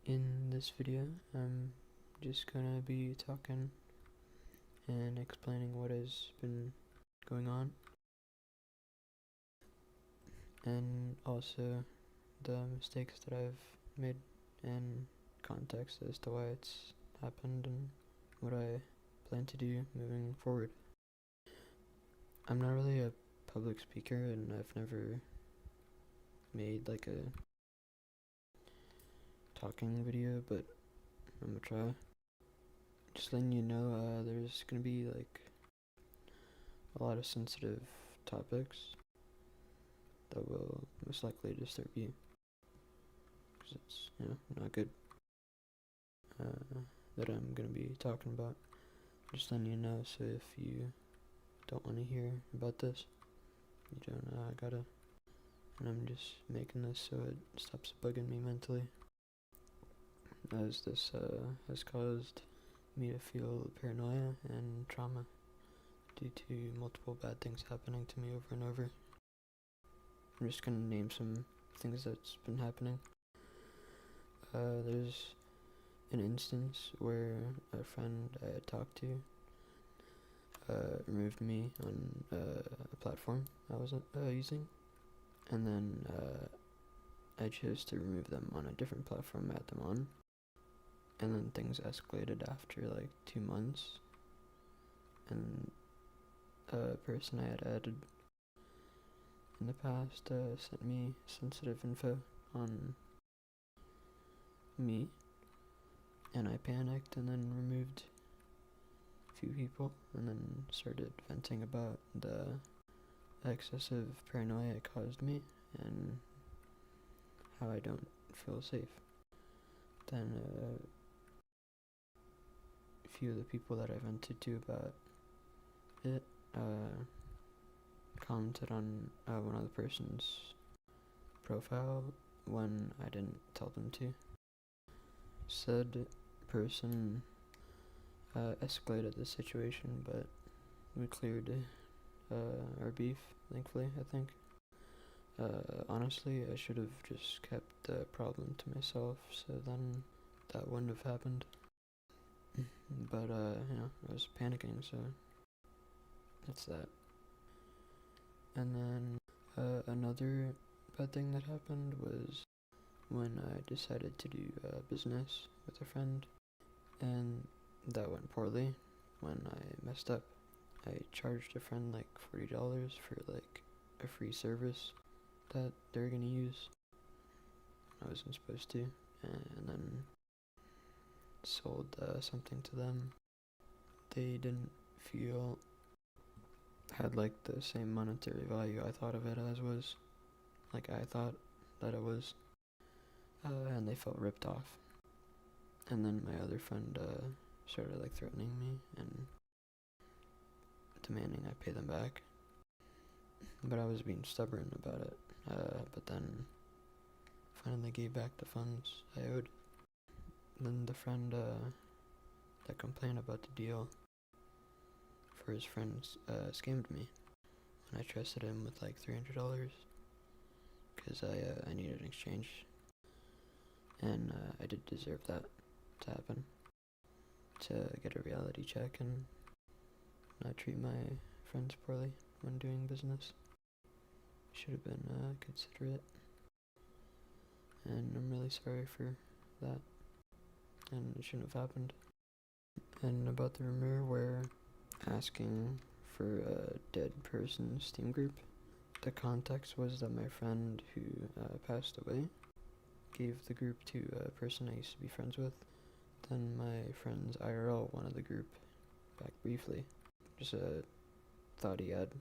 In this video, I'm just gonna be talking and explaining what has been going on, and also the mistakes that I've made and context as to why it's happened and what I plan to do moving forward. I'm not really a public speaker, and I've never made like a talking video, but I'm gonna try. Just letting you know, there's gonna be like a lot of sensitive topics that will most likely disturb you, because it's, not good, that I'm gonna be talking about. Just letting you know, so if you don't want to hear about this, you don't gotta. And I'm just making this so it stops bugging me mentally, as this has caused me to feel paranoia and trauma due to multiple bad things happening to me over and over. I'm just gonna name some things that's been happening. There's an instance where a friend I had talked to removed me on a platform I was using, and then I chose to remove them on a different platform I had them on, and then things escalated after like 2 months, and a person I had added in the past sent me sensitive info on me, and I panicked and then removed a few people, and then started venting about the excessive paranoia it caused me and how I don't feel safe. Then a few of the people that I vented to about it commented on one other person's profile when I didn't tell them to. Said person escalated the situation, but we cleared our beef, thankfully, I think. Honestly, I should have just kept the problem to myself, so then that wouldn't have happened. But, I was panicking, so that's that. And then another bad thing that happened was when I decided to do business with a friend, and that went poorly when I messed up. I charged a friend like $40 for like a free service that they're gonna use. I wasn't supposed to, and then sold something to them they didn't feel had like the same monetary value I thought of it as was, like I thought that it was, and they felt ripped off. And then my other friend started like threatening me and demanding I pay them back, but I was being stubborn about it. But then finally gave back the funds I owed. Then the friend that complained about the deal for his friends scammed me, and I trusted him with like $300 because I needed an exchange, and I did deserve that to happen, to get a reality check and not treat my friends poorly when doing business. Should have been considerate, and I'm really sorry for that, and it shouldn't have happened. And about the rumor where asking for a dead person Steam group, the context was that my friend who passed away gave the group to a person I used to be friends with. Then my friend's IRL wanted the group back briefly, just thought he had,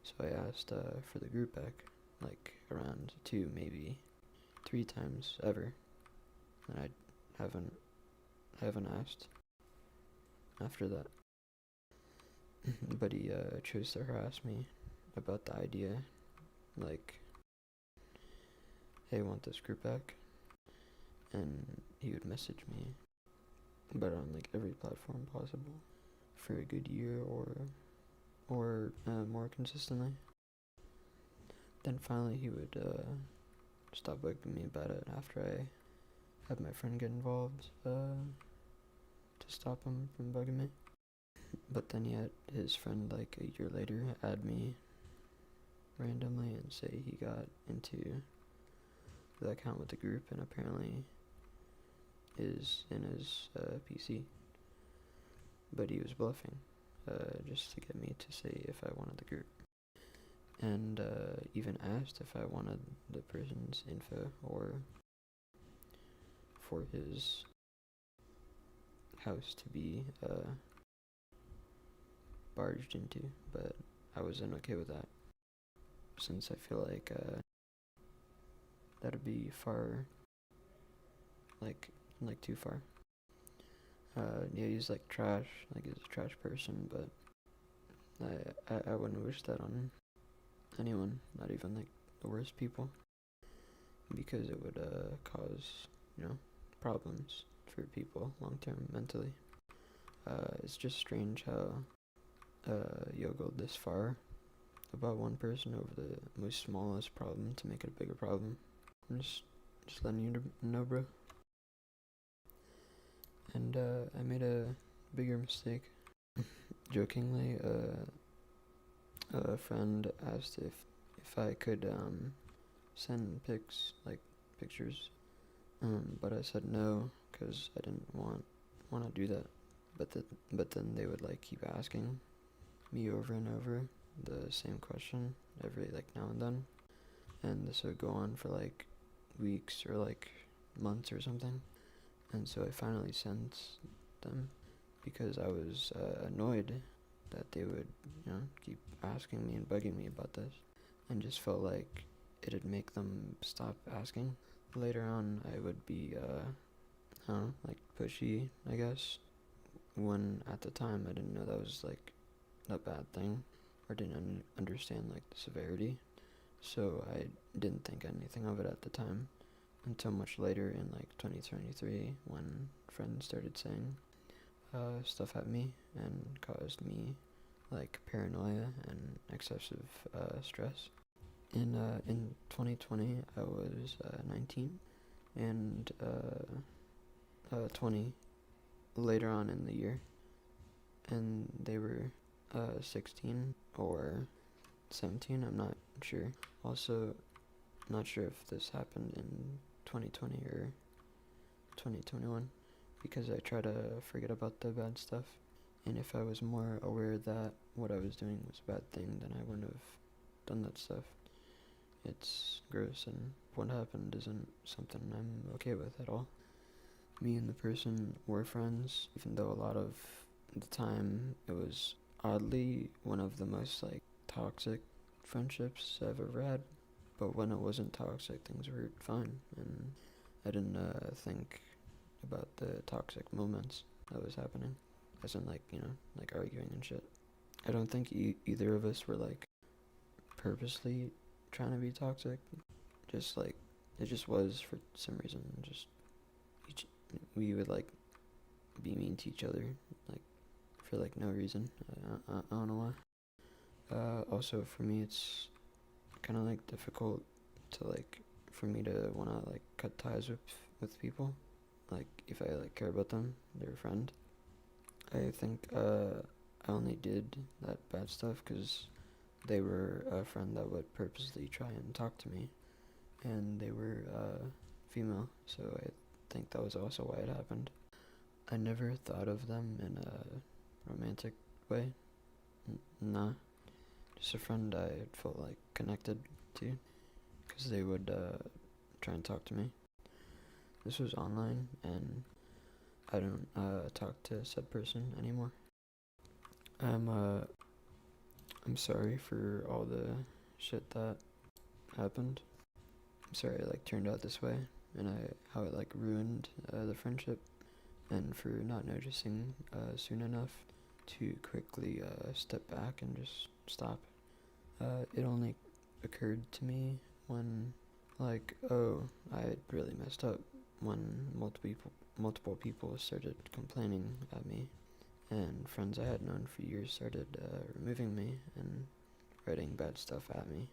so I asked for the group back like around 2, maybe 3 times ever, and I haven't asked after that. But he chose to harass me about the idea, like, hey, I want this group back, and he would message me, but on like every platform possible, for a good year or more consistently. Then finally he would stop bugging me about it after I have my friend get involved to stop him from bugging me. But then he had his friend like a year later add me randomly and say he got into the account with the group and apparently is in his PC. But he was bluffing just to get me to say if I wanted the group. And even asked if I wanted the person's info or for his house to be barged into, but I wasn't okay with that, since I feel like that'd be far, like too far. Yeah, he's like trash, like he's a trash person, but I wouldn't wish that on anyone, not even like the worst people, because it would cause, problems for people long term mentally. It's just strange how you'll go this far about one person over the most smallest problem to make it a bigger problem. I'm just letting you know, bro. And I made a bigger mistake. Jokingly, a friend asked if I could send pics, like pictures, but I said no because I didn't want to do that. But then they would like keep asking me over and over the same question every like now and then, and this would go on for like weeks or like months or something. And so I finally sent them because I was annoyed that they would, keep asking me and bugging me about this, and just felt like it'd make them stop asking. Later on, I would be, like pushy, I guess, when at the time I didn't know that was like a bad thing, or didn't understand like the severity, so I didn't think anything of it at the time, until much later in like 2023 when friends started saying stuff at me and caused me like paranoia and excessive stress. In 2020 I was 19 and 20 later on in the year, and they were 16 or 17, I'm not sure. Also, not sure if this happened in 2020 or 2021, because I try to forget about the bad stuff, and if I was more aware that what I was doing was a bad thing, then I wouldn't have done that stuff. It's gross, and what happened isn't something I'm okay with at all. Me and the person were friends, even though a lot of the time it was oddly one of the most like toxic friendships I've ever had. But when it wasn't toxic, things were fine, and I didn't think about the toxic moments that was happening, as in like like arguing and shit. I don't think either of us were like purposely trying to be toxic. Just like it just was for some reason. Just we would like be mean to each other, like for like no reason. I don't know why. Also for me, it's kind of like difficult to like for me to want to like cut ties with people, like if I like care about them, they're a friend. I think I only did that bad stuff because they were a friend that would purposely try and talk to me, and they were female, so I think that was also why it happened. I never thought of them in a romantic way. Nah, just a friend I felt like connected to, because they would try and talk to me. This was online, and I don't talk to said person anymore. I'm sorry for all the shit that happened. I'm sorry it like turned out this way, and how it like ruined the friendship, and for not noticing soon enough to quickly step back and just stop. It only occurred to me when, like, oh, I had really messed up, when multiple people started complaining at me, and friends I had known for years started removing me and writing bad stuff at me.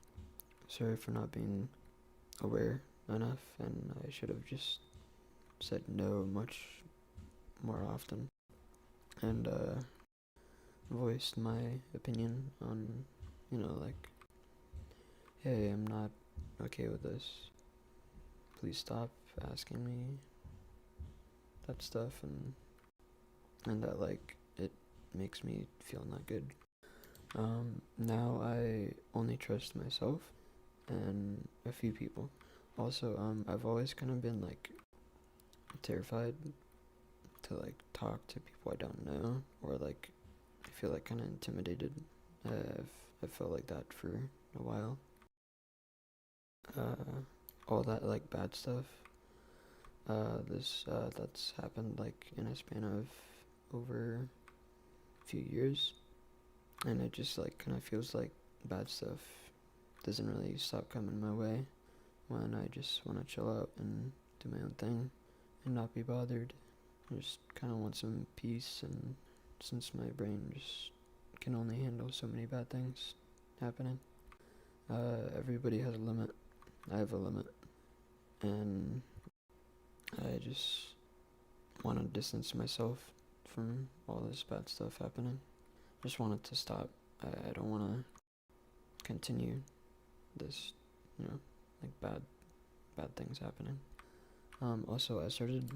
Sorry for not being aware enough, and I should have just said said no much more often, and voiced my opinion on, like, hey, I'm not okay with this. Please stop asking me that stuff, and that, like, it makes me feel not good. Now I only trust myself and a few people. Also, I've always kind of been, like, terrified to, like, talk to people I don't know, or, like, I feel, like, kind of intimidated. I've felt like that for a while. All that, like, bad stuff, that's happened, like, in a span of over a few years, and it just, like, kind of feels like bad stuff doesn't really stop coming my way when I just want to chill out and do my own thing and not be bothered. I just kind of want some peace, and since my brain just can only handle so many bad things happening, everybody has a limit. I have a limit, and I just want to distance myself from all this bad stuff happening. Just want it to stop. I don't want to continue this, like, bad things happening. Also, I started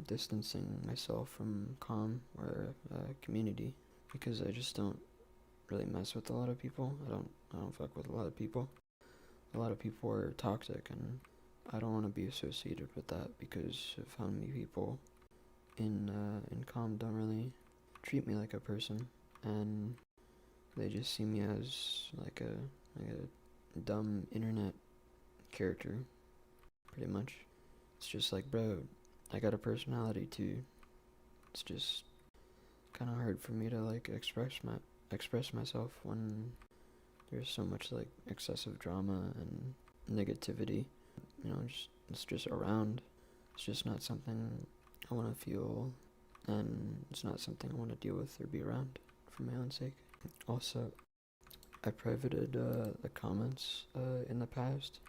distancing myself from calm or community, because I just don't really mess with a lot of people. I don't fuck with a lot of people. A lot of people are toxic, and I don't want to be associated with that, because of how many people in calm don't really treat me like a person, and they just see me as like a dumb internet character, pretty much. It's just like, bro, I got a personality too. It's just kind of hard for me to, like, express myself when there's so much, like, excessive drama and negativity. It's just around. It's just not something I want to feel, and it's not something I want to deal with or be around for my own sake. Also, I privated the comments in the past,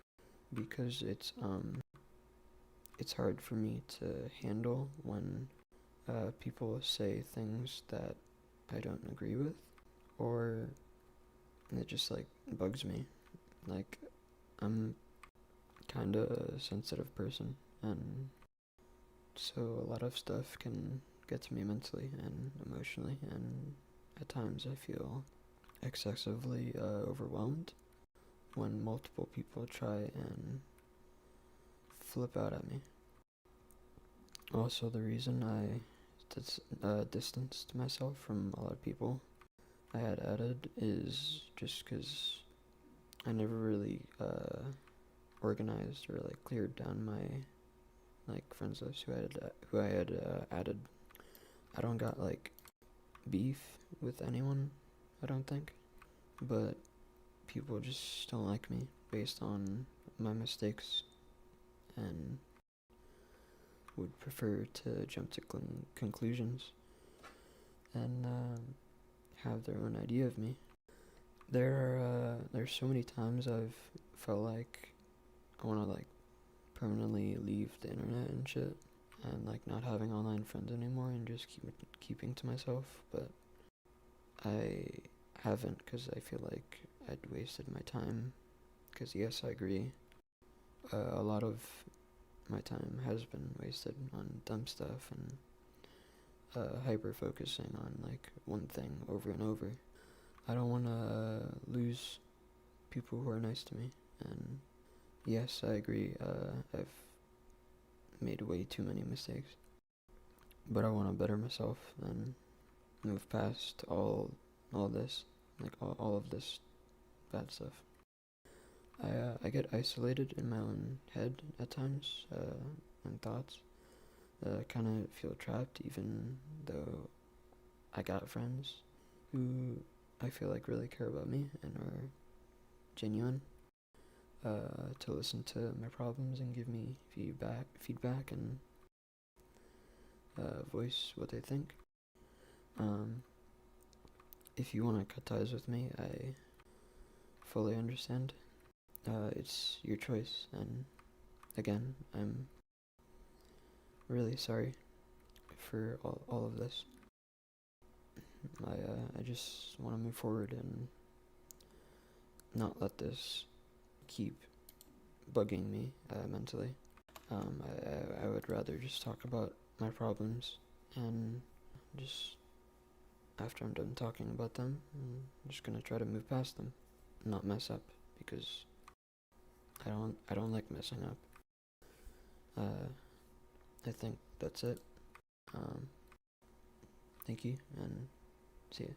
because it's hard for me to handle when people say things that I don't agree with, or it just, like, bugs me. Like, I'm kind of a sensitive person, and so a lot of stuff can get to me mentally and emotionally, and at times I feel excessively overwhelmed when multiple people try and flip out at me. Also, the reason I distanced myself from a lot of people I had added is just because I never really organized or, like, cleared down my, like, friends list who I had added. I don't got, like, beef with anyone, I don't think, but people just don't like me based on my mistakes, and would prefer to jump to conclusions and have their own idea of me. There's so many times I've felt like I want to, like, permanently leave the internet and shit, and, like, not having online friends anymore, and just keeping to myself, but I haven't, because I feel like I'd wasted my time. Because, yes, I agree, a lot of my time has been wasted on dumb stuff and hyper focusing on, like, one thing over and over. I don't want to lose people who are nice to me, and yes, I agree, I've made way too many mistakes, but I want to better myself and move past all this, like, all of this bad stuff. I get isolated in my own head at times, and thoughts. Kind of feel trapped, even though I got friends who I feel like really care about me and are genuine, to listen to my problems and give me feedback and voice what they think. If you want to cut ties with me, I fully understand. It's your choice, and again, I'm really sorry for all of this. I just want to move forward and not let this keep bugging me mentally. I would rather just talk about my problems, and just after I'm done talking about them, I'm just gonna try to move past them, not mess up, because I don't like messing up. I think that's it. Thank you, and see ya.